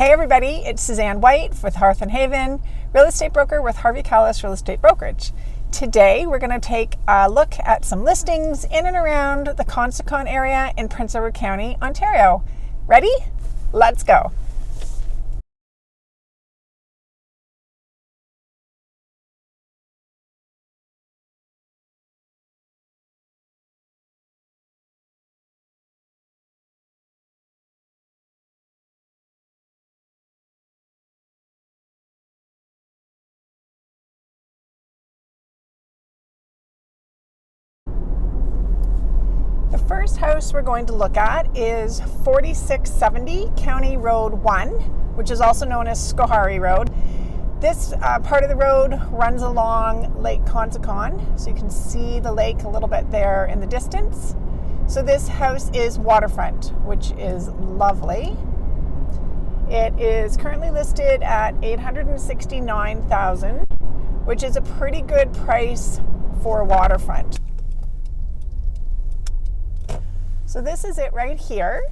Hey everybody, it's Suzanne White with Hearth and Haven, real estate broker with Harvey Callis Real Estate Brokerage. Today we're going to take a look at some listings in and around the Consecon area in Prince Edward County, Ontario. Ready? Let's go. The first house we're going to look at is 4670 County Road 1, which is also known as Schoharie Road. This part of the road runs along Lake Consecon, so you can see the lake a little bit there in the distance. So this house is Waterfront, which is lovely. It is currently listed at $869,000, which is a pretty good price for Waterfront. So this is it right here.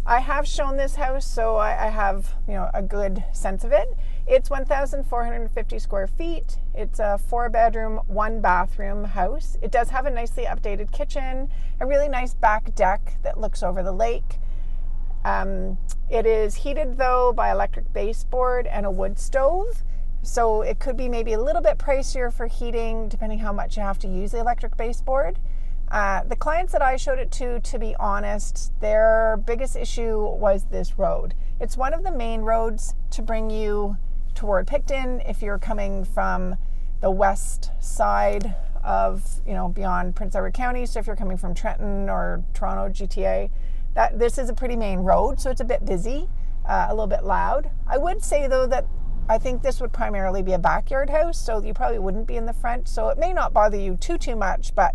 I have shown this house, so I have a good sense of it. It's 1,450 square feet. It's a 4-bedroom, 1-bathroom house. It does have a nicely updated kitchen, a really nice back deck that looks over the lake. It is heated though by electric baseboard and a wood stove. So it could be maybe a little bit pricier for heating depending how much you have to use the electric baseboard. The clients that I showed it to be honest, their biggest issue was this road. It's one of the main roads to bring you toward Picton if you're coming from the west side of, beyond Prince Edward County. So if you're coming from Trenton or Toronto GTA, this is a pretty main road, so it's a bit busy, a little bit loud. I would say though that I think this would primarily be a backyard house, so you probably wouldn't be in the front. So it may not bother you too much, but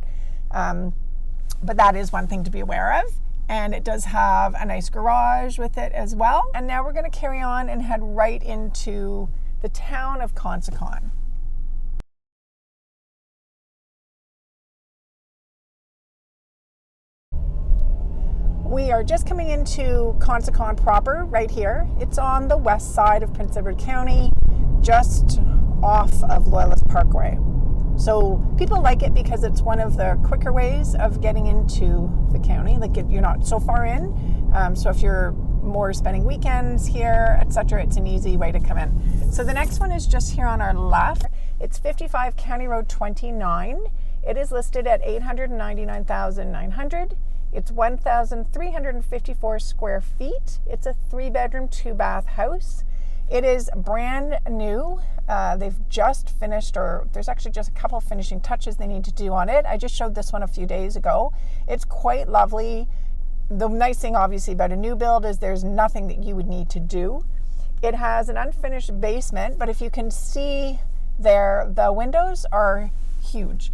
that is one thing to be aware of. And it does have a nice garage with it as well. And now we're going to carry on and head right into the town of Consecon. We are just coming into Consecon proper right here. It's on the west side of Prince Edward County, just off of Loyalist Parkway. So people like it because it's one of the quicker ways of getting into the county. You're not so far in. So if you're more spending weekends here, etc., it's an easy way to come in. So the next one is just here on our left. It's 55 County Road 29. It is listed at $899,900. It's 1,354 square feet. It's a 3-bedroom, 2-bath house. It is brand new. They've just finished, or there's actually just a couple of finishing touches they need to do on it. I just showed this one a few days ago. It's quite lovely. The nice thing, obviously, about a new build is there's nothing that you would need to do. It has an unfinished basement, but if you can see there, the windows are huge.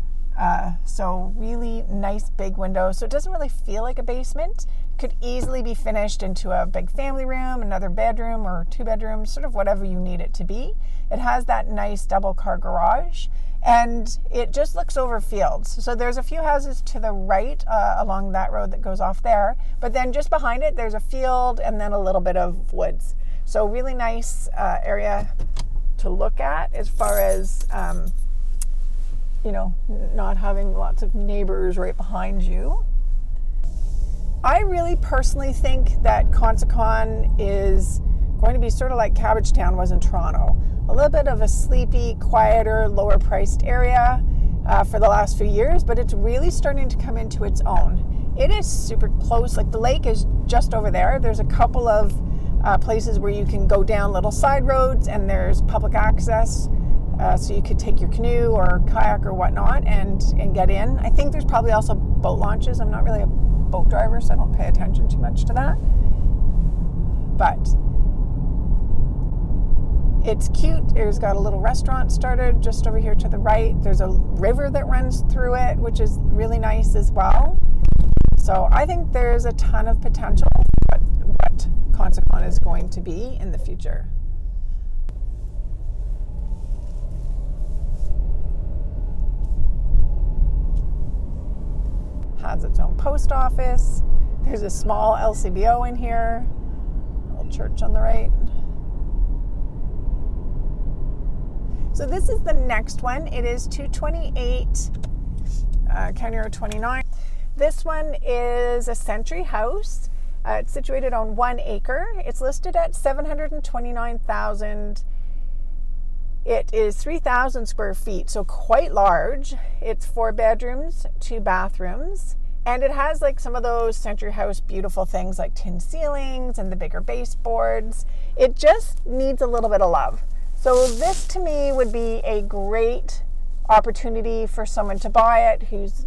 So really nice big windows. So it doesn't really feel like a basement. Could easily be finished into a big family room, another bedroom or 2 bedrooms, sort of whatever you need it to be. It has that nice double car garage and it just looks over fields. So there's a few houses to the right along that road that goes off there, but then just behind it there's a field and then a little bit of woods. So really nice area to look at as far as not having lots of neighbors right behind you. I really personally think that Consecon is going to be sort of like Cabbagetown was in Toronto. A little bit of a sleepy, quieter, lower priced area for the last few years, but it's really starting to come into its own. It is super close, like the lake is just over there. There's a couple of places where you can go down little side roads and there's public access. So you could take your canoe or kayak or whatnot and get in. I think there's probably also boat launches. I'm not really a boat driver, so I don't pay attention too much to that. But it's cute. It's got a little restaurant started just over here to the right. There's a river that runs through it, which is really nice as well. So I think there's a ton of potential for what Consecon is going to be in the future. Has its own post office. There's a small LCBO in here, a little little church on the right. So this is the next one. It is 228 County Road 29. This one is a century house. It's situated on 1 acre. It's listed at $729,000. It is 3,000 square feet, so quite large. It's 4 bedrooms, 2 bathrooms, and it has like some of those century house beautiful things like tin ceilings and the bigger baseboards. It just needs a little bit of love. So this to me would be a great opportunity for someone to buy it who's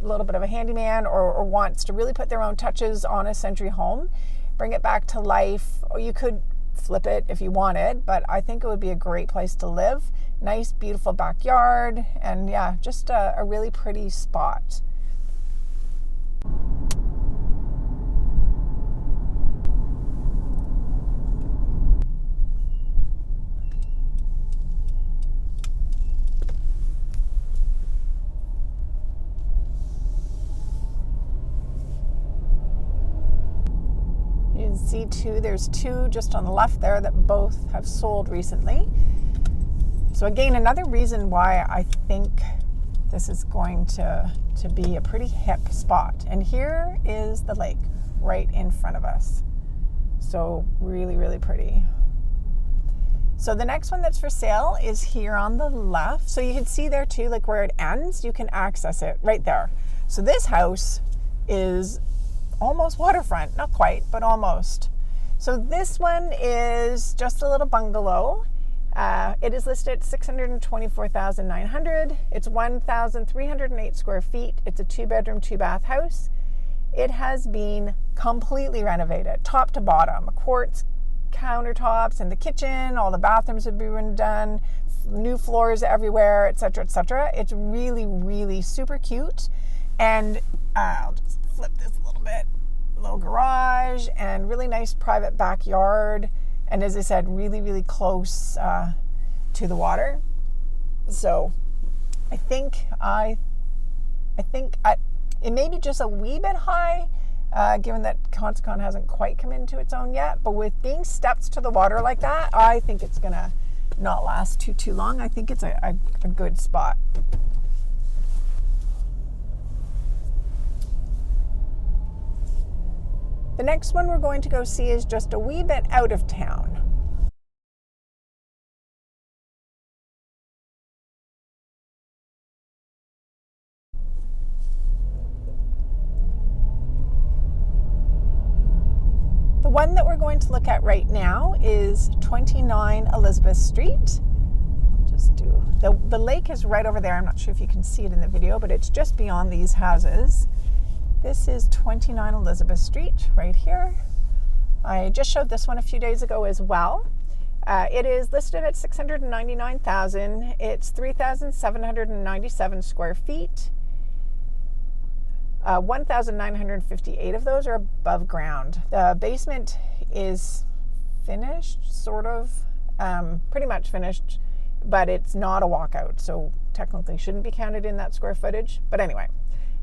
a little bit of a handyman or wants to really put their own touches on a century home, bring it back to life. Or you could flip it if you wanted, but I think it would be a great place to live. Nice, beautiful backyard, and yeah, just a really pretty spot. See two, there's 2 just on the left there that both have sold recently. So again, another reason why I think this is going to be a pretty hip spot. And here is the lake right in front of us. So really, really pretty. So the next one that's for sale is here on the left. So you can see there too, like where it ends, you can access it right there. So this house is almost waterfront, not quite, but almost. So this one is just a little bungalow. It is listed at $624,900. It's 1,308 square feet. It's a 2-bedroom, 2-bath house. It has been completely renovated, top to bottom. Quartz countertops in the kitchen, all the bathrooms have been done, new floors everywhere, etc., etc. It's really, really super cute. And I'll just flip this a little bit. Little garage and really nice private backyard, and as I said, really, really close to the water. So I think it may be just a wee bit high, given that Consecon hasn't quite come into its own yet. But with being steps to the water like that, I think it's gonna not last too long. I think it's a good spot. The next one we're going to go see is just a wee bit out of town. The one that we're going to look at right now is 29 Elizabeth Street. Just do the lake is right over there. I'm not sure if you can see it in the video, but it's just beyond these houses. This is 29 Elizabeth Street right here. I just showed this one a few days ago as well. It is listed at $699,000. It's 3,797 square feet. 1,958 of those are above ground. The basement is finished, sort of, pretty much finished, but it's not a walkout, so technically shouldn't be counted in that square footage. But anyway.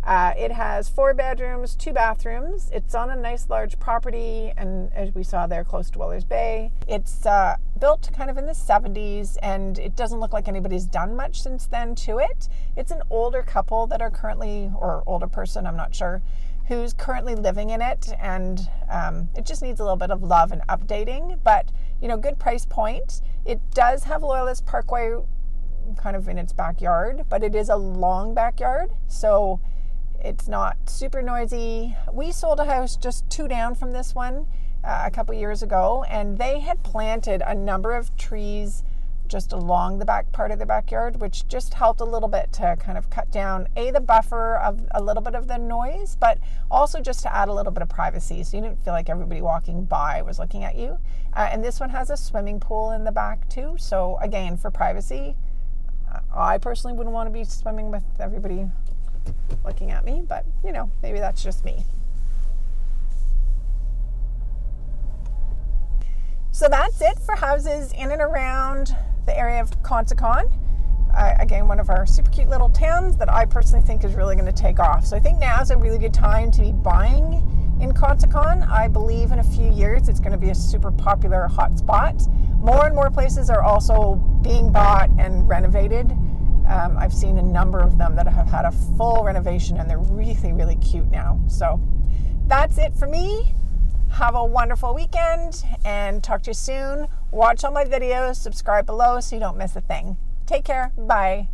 It has 4 bedrooms, 2 bathrooms. It's on a nice large property, and as we saw there, close to Weller's Bay. It's built kind of in the 70s, and it doesn't look like anybody's done much since then to it. It's an older couple that are currently, or older person, I'm not sure, who's currently living in it, and it just needs a little bit of love and updating, but, you know, good price point. It does have Loyalist Parkway kind of in its backyard, but it is a long backyard, so it's not super noisy. We sold a house just 2 down from this one a couple years ago, and they had planted a number of trees just along the back part of the backyard, which just helped a little bit to kind of cut down the buffer of a little bit of the noise, but also just to add a little bit of privacy, so you didn't feel like everybody walking by was looking at you. And this one has a swimming pool in the back too, so again, for privacy. I personally wouldn't want to be swimming with everybody looking at me, but you know, maybe that's just me. So that's it for houses in and around the area of Consecon. Again, one of our super cute little towns that I personally think is really going to take off. So I think now is a really good time to be buying in Consecon. I believe in a few years it's going to be a super popular hot spot. More and more places are also being bought and renovated. I've seen a number of them that have had a full renovation and they're really, really cute now. So that's it for me. Have a wonderful weekend and talk to you soon. Watch all my videos, subscribe below so you don't miss a thing. Take care. Bye.